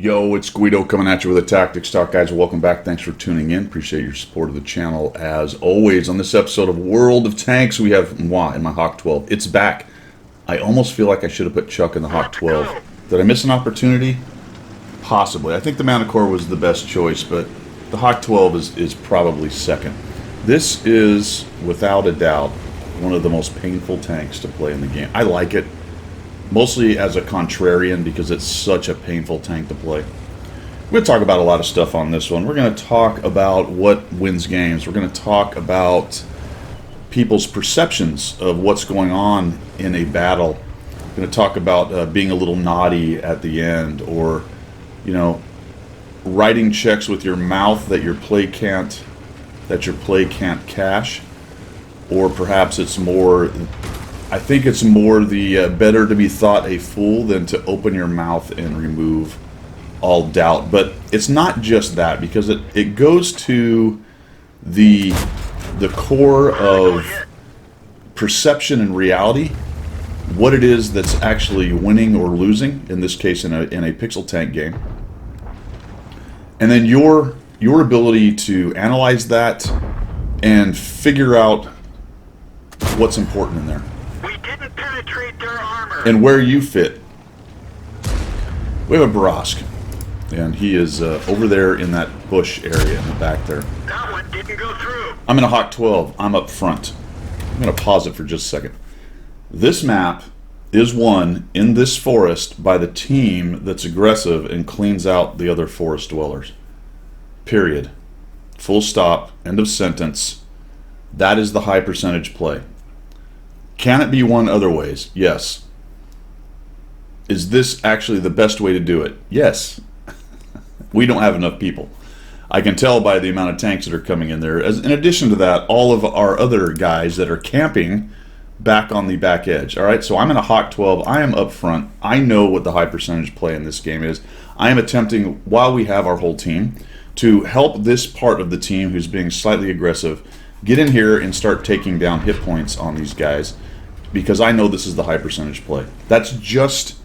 Yo, it's Guido coming at you with a Tactics Talk, guys. Welcome back. Thanks for tuning in. Appreciate your support of the channel as always. On this episode of World of Tanks, we have Moi in my Hawk 12. It's back. I almost feel like I should have put Chuck in the Hawk 12. Did I miss an opportunity? Possibly. I think the Manticore was the best choice, but the Hawk 12 is probably second. This is, without a doubt, one of the most painful tanks to play in the game. I like it. Mostly as a contrarian because it's such a painful tank to play. We're going to talk about a lot of stuff on this one. We're going to talk about what wins games. We're going to talk about people's perceptions of what's going on in a battle. We're going to talk about being a little naughty at the end, or, you know, writing checks with your mouth that your play can't cash, or perhaps it's more. I think it's more the better to be thought a fool than to open your mouth and remove all doubt. But it's not just that, because it goes to the core of perception and reality, what it is that's actually winning or losing, in this case in a pixel tank game. And then your ability to analyze that and figure out what's important in there. Penetrate their armor. And where you fit. We have a Barask, and he is over there in that bush area in the back there. That one didn't go through. I'm in a Hawk 12. I'm up front. I'm going to pause it for just a second. This map is won in this forest by the team that's aggressive and cleans out the other forest dwellers. Period. Full stop. End of sentence. That is the high percentage play. Can it be won other ways? Yes. Is this actually the best way to do it? Yes. We don't have enough people. I can tell by the amount of tanks that are coming in there. In addition to that, all of our other guys that are camping back on the back edge. All right, so I'm in a Hawk 12. I am up front. I know what the high percentage play in this game is. I am attempting, while we have our whole team, to help this part of the team who's being slightly aggressive get in here and start taking down hit points on these guys, because I know this is the high percentage play. That's just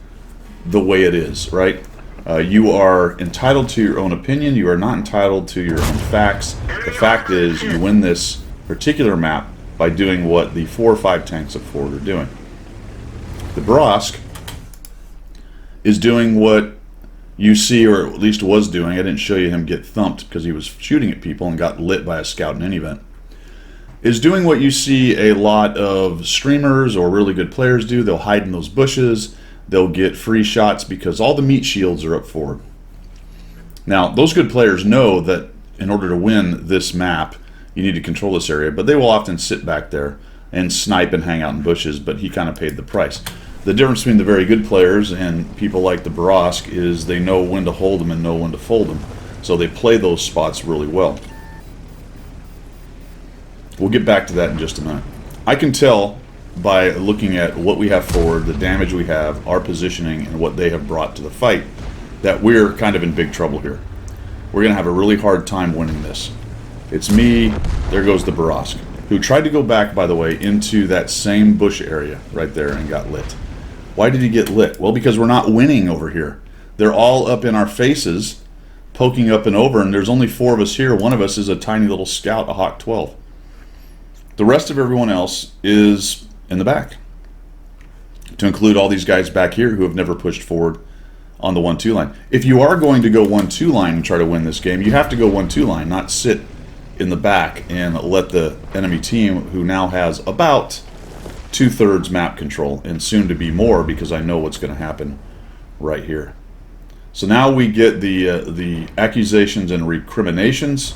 the way it is, right? You are entitled to your own opinion. You are not entitled to your own facts. The fact is, you win this particular map by doing what the 4 or 5 tanks up forward are doing. The Barask is doing what you see, or at least was doing. I didn't show you him get thumped because he was shooting at people and got lit by a scout in any event. Is doing what you see a lot of streamers or really good players do. They'll hide in those bushes. They'll get free shots because all the meat shields are up forward. Now, those good players know that in order to win this map, you need to control this area, but they will often sit back there and snipe and hang out in bushes, but he kind of paid the price. The difference between the very good players and people like the Barask is they know when to hold them and know when to fold them. So they play those spots really well. We'll get back to that in just a minute. I can tell by looking at what we have forward, the damage we have, our positioning, and what they have brought to the fight, that we're kind of in big trouble here. We're going to have a really hard time winning this. It's me, there goes the Barask, who tried to go back, by the way, into that same bush area right there and got lit. Why did he get lit? Well, because we're not winning over here. They're all up in our faces, poking up and over, and there's only 4 of us here. One of us is a tiny little scout, a Hawk 12. The rest of everyone else is in the back, to include all these guys back here who have never pushed forward on the 1-2 line. If you are going to go 1-2 line and try to win this game, you have to go 1-2 line, not sit in the back and let the enemy team, who now has about 2/3 map control, and soon to be more, because I know what's going to happen right here. So now we get the accusations and recriminations.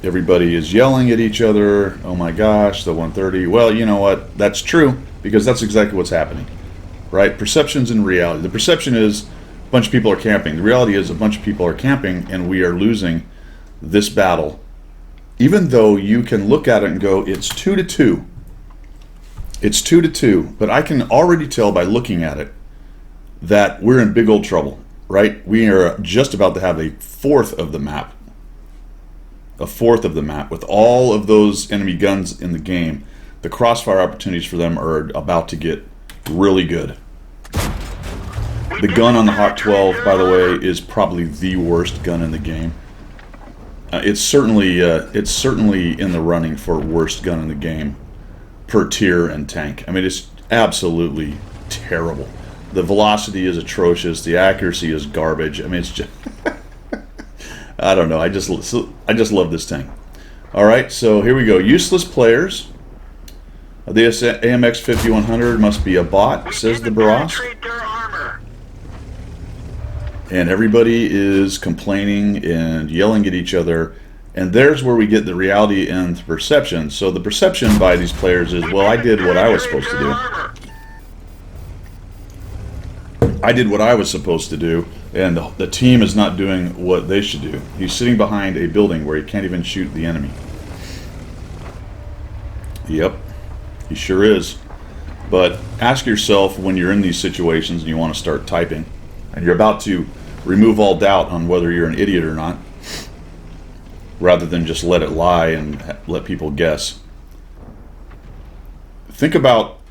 Everybody is yelling at each other. Oh my gosh, the 130. Well, you know what? That's true, because that's exactly what's happening, right? Perceptions and reality. The perception is a bunch of people are camping. The reality is a bunch of people are camping, and we are losing this battle. Even though you can look at it and go, it's 2-2. It's 2-2, but I can already tell by looking at it that we're in big old trouble, right? We are just about to have a fourth of the map with all of those enemy guns in the game. The crossfire opportunities for them are about to get really good. The gun on the Hawk 12, by the way, is probably the worst gun in the game. It's certainly in the running for worst gun in the game per tier and tank. I mean, it's absolutely terrible. The velocity is atrocious. The accuracy is garbage. I mean, it's just I don't know. I just love this tank. All right, so here we go. Useless players. The AMX 5100 must be a bot, says the Baras. Penetrate their armor. And everybody is complaining and yelling at each other. And there's where we get the reality and the perception. So the perception by these players is, well, I did what I was supposed to do. I did what I was supposed to do, and the team is not doing what they should do. He's sitting behind a building where he can't even shoot the enemy. Yep, he sure is. But ask yourself when you're in these situations and you want to start typing, and you're about to remove all doubt on whether you're an idiot or not, rather than just let it lie and let people guess. Think about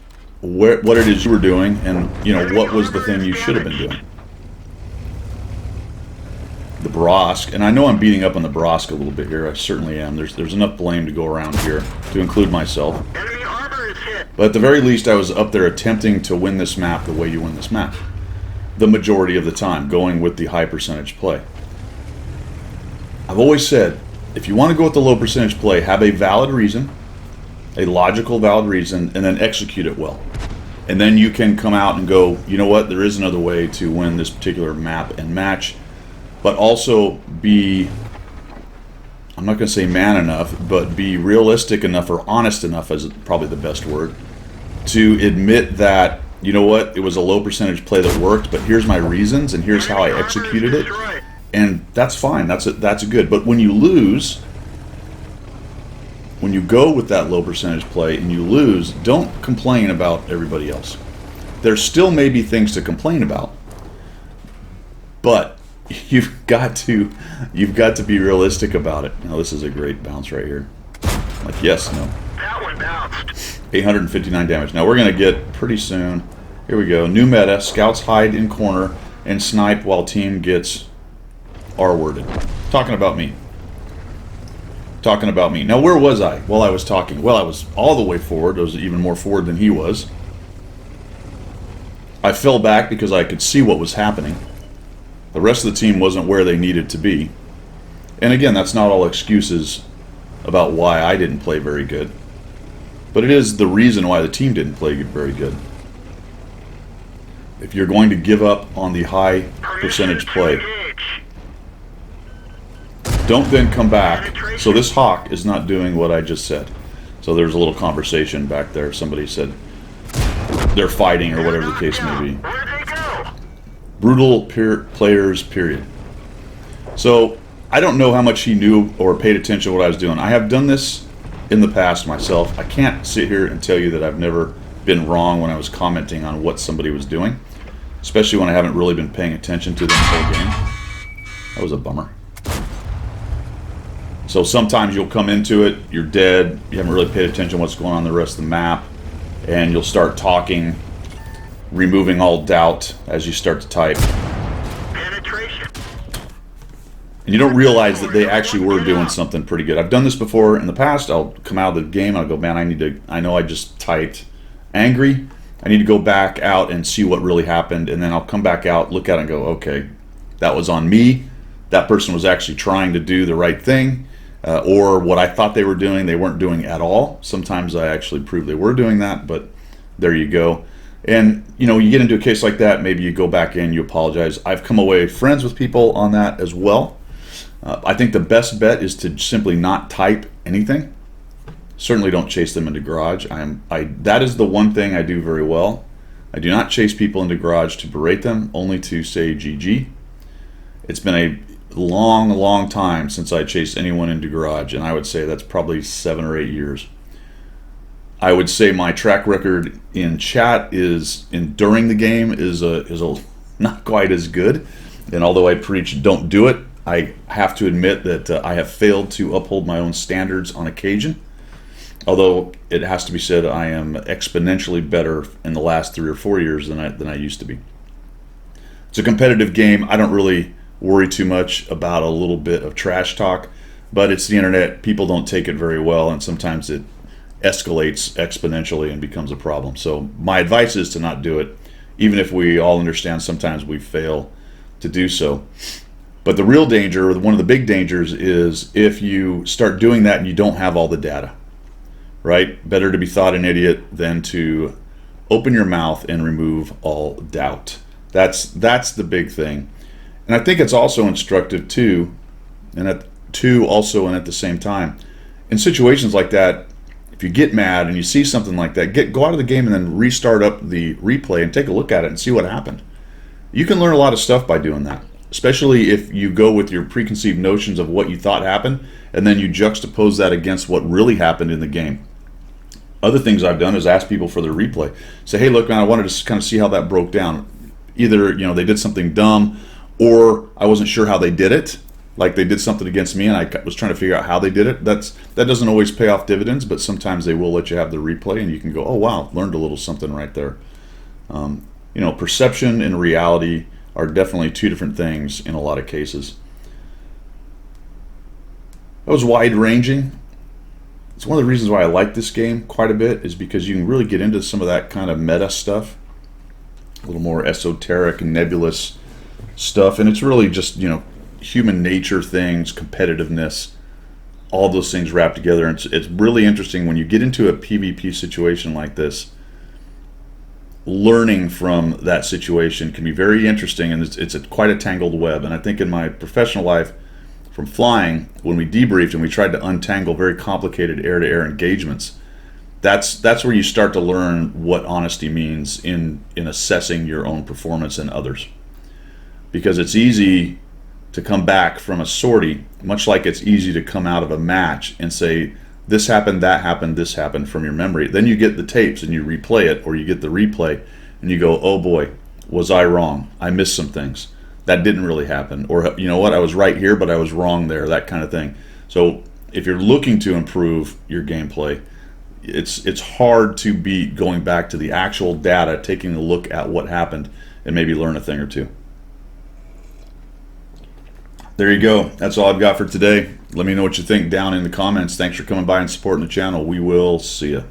what it is you were doing, and what was the thing you should have been doing. The Brosk, and I know I'm beating up on the Brosk a little bit here. I certainly am. There's enough blame to go around here, to include myself. Enemy armor is hit. But at the very least, I was up there attempting to win this map the way you win this map. The majority of the time, going with the high percentage play. I've always said, if you want to go with the low percentage play, have a valid reason, a logical, valid reason, and then execute it well. And then you can come out and go, you know what, there is another way to win this particular map and match, but also be, I'm not going to say man enough, but be realistic enough or honest enough, is probably the best word, to admit that, you know what, it was a low percentage play that worked, but here's my reasons and here's how I executed it. And that's fine, that's good. But when you lose, when you go with that low percentage play and you lose, don't complain about everybody else. There still may be things to complain about, but you've got to be realistic about it. Now this is a great bounce right here. Like yes, no. That one bounced. 859 damage. Now we're gonna get pretty soon. Here we go. New meta: scouts hide in corner and snipe while team gets R-worded. Talking about me. Talking about me. Now, where was I while I was talking? Well, I was all the way forward. I was even more forward than he was. I fell back because I could see what was happening. The rest of the team wasn't where they needed to be. And again, that's not all excuses about why I didn't play very good. But it is the reason why the team didn't play very good. If you're going to give up on the high percentage play, don't then come back. So this Hawk is not doing what I just said. So there's a little conversation back there. Somebody said they're fighting or whatever the case may be. Where'd they go? Brutal players, period. So I don't know how much he knew or paid attention to what I was doing. I have done this in the past myself. I can't sit here and tell you that I've never been wrong when I was commenting on what somebody was doing, especially when I haven't really been paying attention to them the whole game. That was a bummer. So sometimes you'll come into it, you're dead, you haven't really paid attention to what's going on the rest of the map, and you'll start talking, removing all doubt as you start to type. Penetration. And you don't realize that they actually were doing something pretty good. I've done this before in the past. I'll come out of the game and I'll go, man, I know I just typed angry. I need to go back out and see what really happened, and then I'll come back out, look at it and go, okay, that was on me. That person was actually trying to do the right thing. Or what I thought they were doing, they weren't doing at all. Sometimes I actually prove they were doing that, but there you go. And, you get into a case like that, maybe you go back in, you apologize. I've come away friends with people on that as well. I think the best bet is to simply not type anything. Certainly don't chase them into garage. That is the one thing I do very well. I do not chase people into garage to berate them, only to say GG. It's been a long time since I chased anyone into garage, and I would say that's probably 7 or 8 years. I would say my track record in chat during the game is not quite as good. And although I preach don't do it, I have to admit that I have failed to uphold my own standards on occasion. Although it has to be said, I am exponentially better in the last 3 or 4 years than I used to be. It's a competitive game. I don't really worry too much about a little bit of trash talk, but it's the internet. People don't take it very well, and sometimes it escalates exponentially and becomes a problem. So my advice is to not do it, even if we all understand sometimes we fail to do so. But the real danger, or one of the big dangers, is if you start doing that and you don't have all the data, right? Better to be thought an idiot than to open your mouth and remove all doubt. That's the big thing. And I think it's also instructive too, and at the same time, in situations like that, if you get mad and you see something like that, go out of the game and then restart up the replay and take a look at it and see what happened. You can learn a lot of stuff by doing that, especially if you go with your preconceived notions of what you thought happened and then you juxtapose that against what really happened in the game. Other things I've done is ask people for their replay. Say, hey, look, man, I wanted to kind of see how that broke down. Either, they did something dumb, or I wasn't sure how they did it. Like they did something against me and I was trying to figure out how they did it. That doesn't always pay off dividends, but sometimes they will let you have the replay and you can go, oh wow, learned a little something right there. Perception and reality are definitely two different things in a lot of cases. That was wide ranging. It's one of the reasons why I like this game quite a bit, is because you can really get into some of that kind of meta stuff, a little more esoteric and nebulous stuff, and it's really just, human nature things, competitiveness, all those things wrapped together. And it's really interesting when you get into a PvP situation like this. Learning from that situation can be very interesting, and it's quite a tangled web. And I think in my professional life, from flying, when we debriefed and we tried to untangle very complicated air-to-air engagements, that's where you start to learn what honesty means in assessing your own performance and others. Because it's easy to come back from a sortie, much like it's easy to come out of a match and say, this happened, that happened, this happened, from your memory. Then you get the tapes and you replay it, or you get the replay and you go, oh boy, was I wrong? I missed some things. That didn't really happen. Or, you know what, I was right here, but I was wrong there, that kind of thing. So if you're looking to improve your gameplay, it's hard to beat going back to the actual data, taking a look at what happened, and maybe learn a thing or two. There you go. That's all I've got for today. Let me know what you think down in the comments. Thanks for coming by and supporting the channel. We will see you.